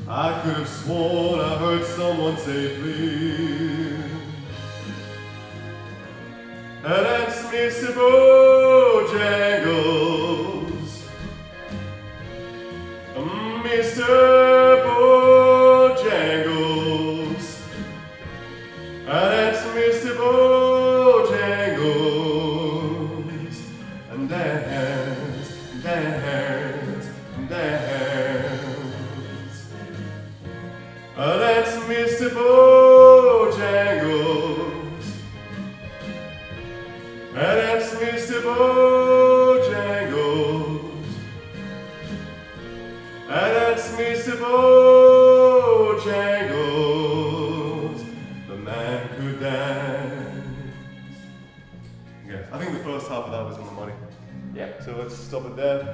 I could have sworn I heard someone say please. And that's Mr. Bojangles. Mr. Bojangles. And that's Mr. Bojangles. And dance, dance, dance. That's Mr. Bojangles. And that's Mr. Bojangles. And that's Mr. Bojangles. The man could dance. Yeah, I think the first half of that was on the money. Yeah. So let's stop it there.